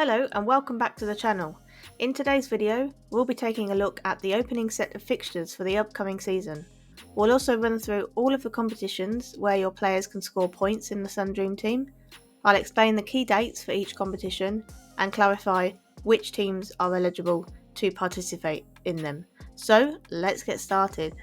Hello and welcome back to the channel. In today's video, we'll be taking a look at the opening set of fixtures for the upcoming season. We'll also run through all of the competitions where your players can score points in the Sun Dream team. I'll explain the key dates for each competition and clarify which teams are eligible to participate in them. So let's get started.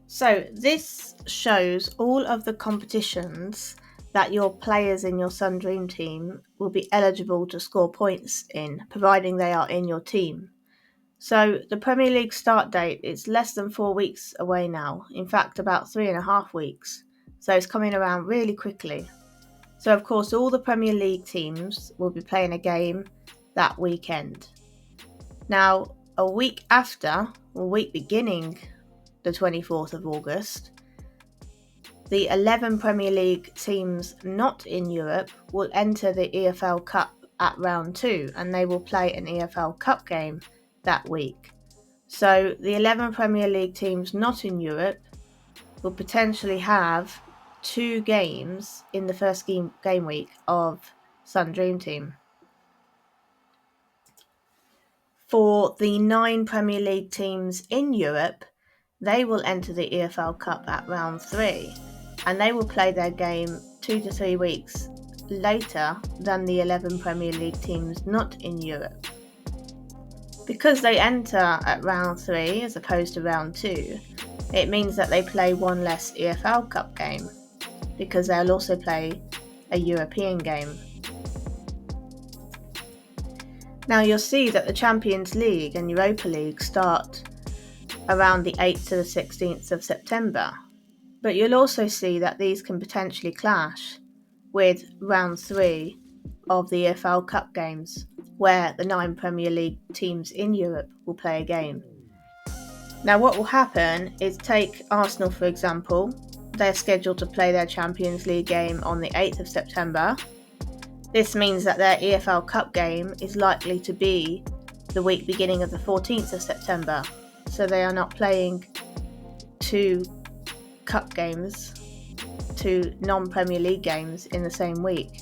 So this shows all of the competitions that your players in your Sun Dream team will be eligible to score points in, providing they are in your team. So the Premier League start date is less than 4 weeks away now, in fact about 3.5 weeks, so it's coming around really quickly. So of course all the Premier League teams will be playing a game that weekend. Now a week beginning the 24th of August, the 11 Premier League teams not in Europe will enter the EFL Cup at round 2 and they will play an EFL Cup game that week. So the 11 Premier League teams not in Europe will potentially have 2 games in the first game week of Sun Dream Team. For the 9 Premier League teams in Europe, they will enter the EFL Cup at round 3 and they will play their game 2 to 3 weeks later than the 11 Premier League teams not in Europe. Because they enter at round 3 as opposed to round 2, it means that they play one less EFL Cup game because they'll also play a European game. Now you'll see that the Champions League and Europa League start around the 8th to the 16th of September, but you'll also see that these can potentially clash with round 3 of the EFL Cup games, where the 9 Premier League teams in Europe will play a game. Now what will happen is, take Arsenal for example, they're scheduled to play their Champions League game on the 8th of September. This means that their EFL Cup game is likely to be the week beginning of the 14th of September. So they are not playing 2 cup games, 2 non-Premier League games in the same week.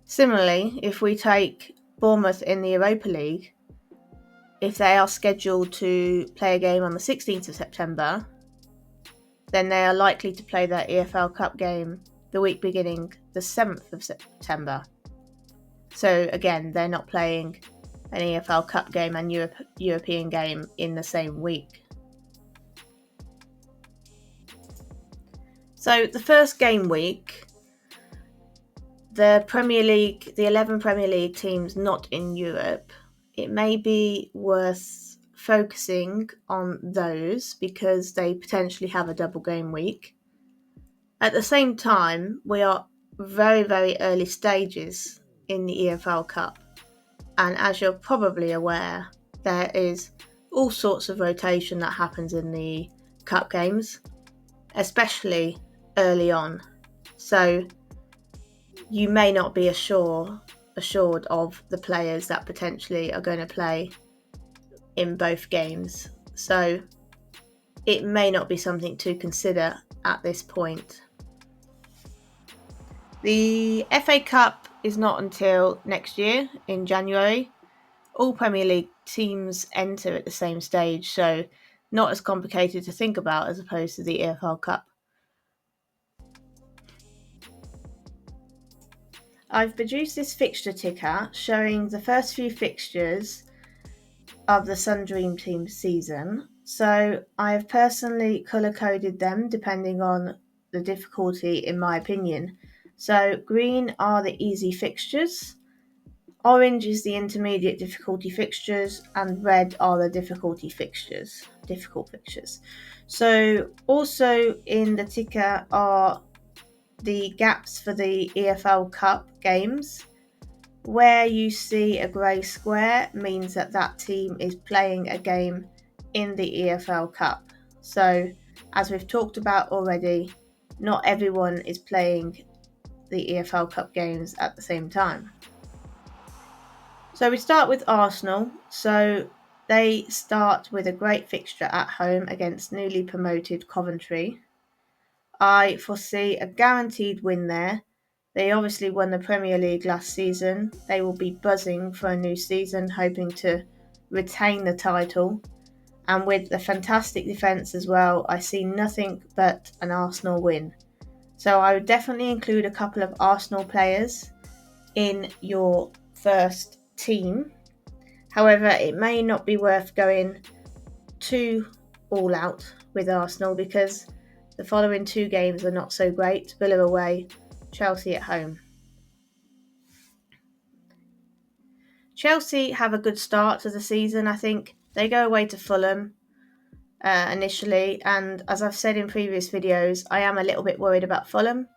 Similarly, if we take Bournemouth in the Europa League, if they are scheduled to play a game on the 16th of September, then they are likely to play their EFL Cup game the week beginning the 7th of September. So again, they're not playing an EFL Cup game and European game in the same week. So the first game week, the 11 Premier League teams not in Europe, it may be worth focusing on those because they potentially have a double game week. At the same time, we are very, very early stages in the EFL Cup. And as you're probably aware, there is all sorts of rotation that happens in the cup games, especially early on. So you may not be assured of the players that potentially are going to play in both games. So it may not be something to consider at this point. The FA Cup is not until next year in January. All Premier League teams enter at the same stage, so not as complicated to think about as opposed to the EFL Cup. I've produced this fixture ticker showing the first few fixtures of the Sun Dream Team season. So I have personally colour-coded them depending on the difficulty in my opinion. So green are the easy fixtures, orange is the intermediate difficulty fixtures, and red are the difficult fixtures. So also in the ticker are the gaps for the EFL Cup games. Where you see a grey square means that that team is playing a game in the EFL Cup. So as we've talked about already, not everyone is playing the EFL Cup games at the same time. So we start with Arsenal. So they start with a great fixture at home against newly promoted Coventry. I foresee a guaranteed win there. They obviously won the Premier League last season. They will be buzzing for a new season, hoping to retain the title. And with the fantastic defence as well, I see nothing but an Arsenal win. So I would definitely include a couple of Arsenal players in your first team. However, it may not be worth going too all out with Arsenal because the following 2 games are not so great. Villa away, Chelsea at home. Chelsea have a good start to the season, I think. They go away to Fulham initially, and as I've said in previous videos, I am a little bit worried about Fulham.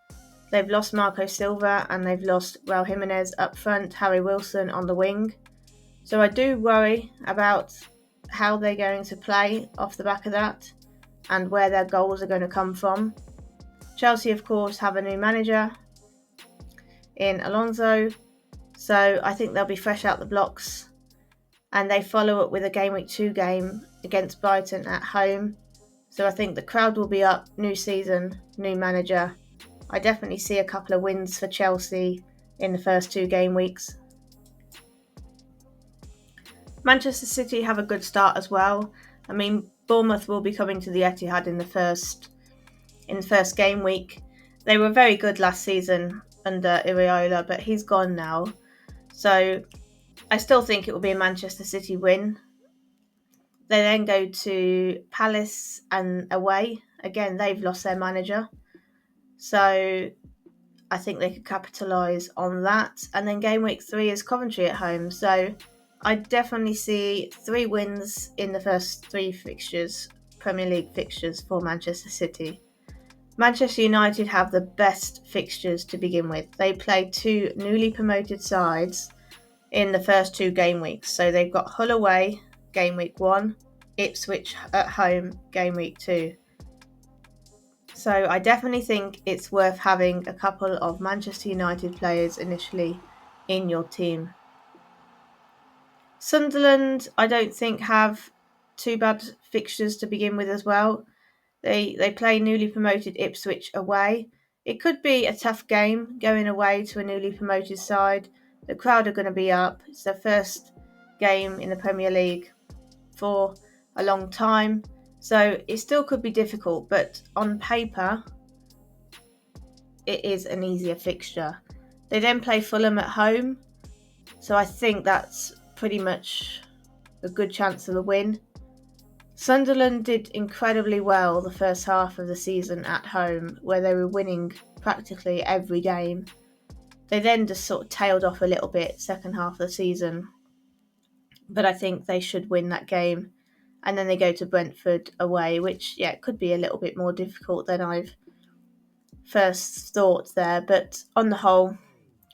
They've lost Marco Silva and they've lost Raul Jimenez up front, Harry Wilson on the wing. So I do worry about how they're going to play off the back of that and where their goals are going to come from. Chelsea, of course, have a new manager in Alonso, so I think they'll be fresh out the blocks. And they follow up with a Game Week 2 game against Brighton at home. So I think the crowd will be up, new season, new manager. I definitely see a couple of wins for Chelsea in the first 2 game weeks. Manchester City have a good start as well. I mean, Bournemouth will be coming to the Etihad in the first game week. They were very good last season under Iraola, but he's gone now. So I still think it will be a Manchester City win. They then go to Palace and away. Again, they've lost their manager. So I think they could capitalise on that. And then game week 3 is Coventry at home. So I definitely see 3 wins in the first 3 fixtures, Premier League fixtures for Manchester City. Manchester United have the best fixtures to begin with. They play 2 newly promoted sides in the first 2 game weeks. So they've got Hull away, game week 1, Ipswich at home, game week 2. So I definitely think it's worth having a couple of Manchester United players initially in your team. Sunderland, I don't think have too bad fixtures to begin with as well. They play newly promoted Ipswich away. It could be a tough game going away to a newly promoted side. The crowd are going to be up. It's their first game in the Premier League for a long time. So it still could be difficult, but on paper, it is an easier fixture. They then play Fulham at home. So I think that's pretty much a good chance of a win. Sunderland did incredibly well the first half of the season at home, where they were winning practically every game. They then just sort of tailed off a little bit second half of the season, but I think they should win that game. And then they go to Brentford away, which, could be a little bit more difficult than I've first thought there. But on the whole,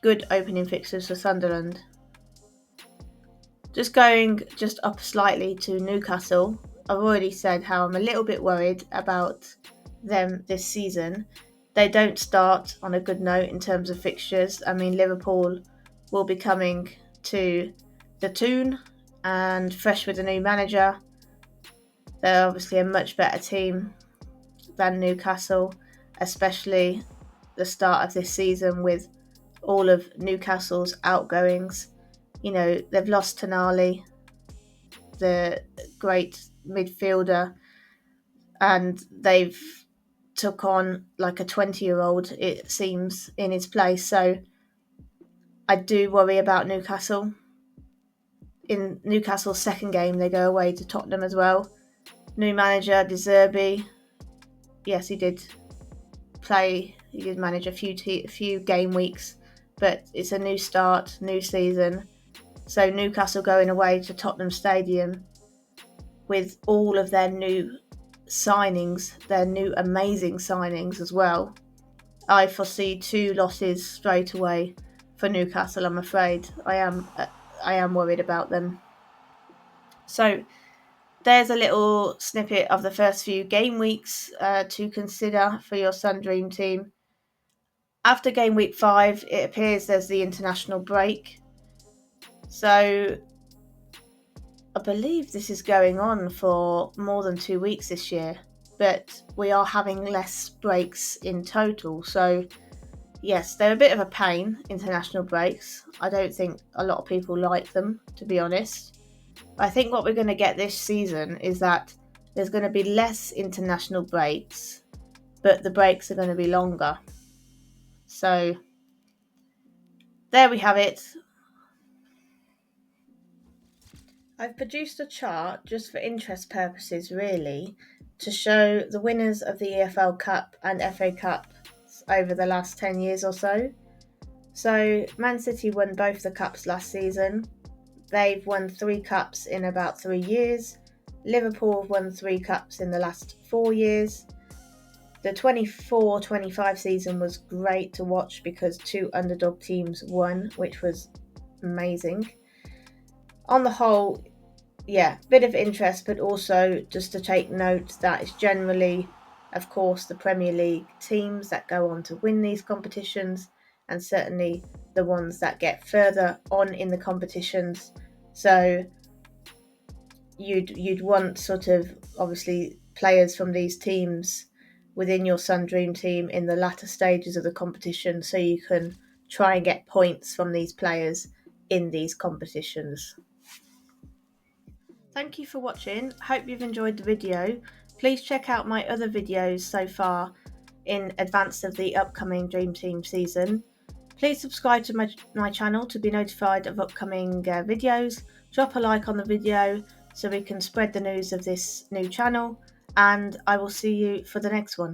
good opening fixtures for Sunderland. Just going up slightly to Newcastle, I've already said how I'm a little bit worried about them this season. They don't start on a good note in terms of fixtures. I mean, Liverpool will be coming to the Toon and fresh with a new manager. They're obviously a much better team than Newcastle, especially the start of this season with all of Newcastle's outgoings. You know, they've lost Tonali, the great midfielder, and they've took on like a 20-year-old, it seems, in his place. So I do worry about Newcastle. In Newcastle's second game, they go away to Tottenham as well. New manager, De Zerbi. Yes, he did manage a few game weeks, but it's a new start, new season. So Newcastle going away to Tottenham Stadium with all of their new signings, their new amazing signings as well. I foresee 2 losses straight away for Newcastle, I'm afraid. I am worried about them. So there's a little snippet of the first few game weeks to consider for your Sun Dream team. After game week 5, it appears there's the international break. So I believe this is going on for more than 2 weeks this year, but we are having less breaks in total. So Yes, they're a bit of a pain, international breaks. I don't think a lot of people like them, to be honest. I think what we're going to get this season is that there's going to be less international breaks, but the breaks are going to be longer. So there we have it. I've produced a chart just for interest purposes, really, to show the winners of the EFL Cup and FA Cup over the last 10 years or so. So Man City won both the cups last season. They've won 3 cups in about 3 years. Liverpool have won 3 cups in the last 4 years. The 24-25 season was great to watch because 2 underdog teams won, which was amazing. On the whole, yeah, bit of interest, but also just to take note that it's generally, of course, the Premier League teams that go on to win these competitions, and certainly the ones that get further on in the competitions. So you'd want sort of obviously players from these teams within your Sun Dream team in the latter stages of the competition, so you can try and get points from these players in these competitions. Thank you for watching. Hope you've enjoyed the video. Please check out my other videos so far in advance of the upcoming Dream Team season. Please subscribe to my channel to be notified of upcoming videos. Drop a like on the video so we can spread the news of this new channel, and I will see you for the next one.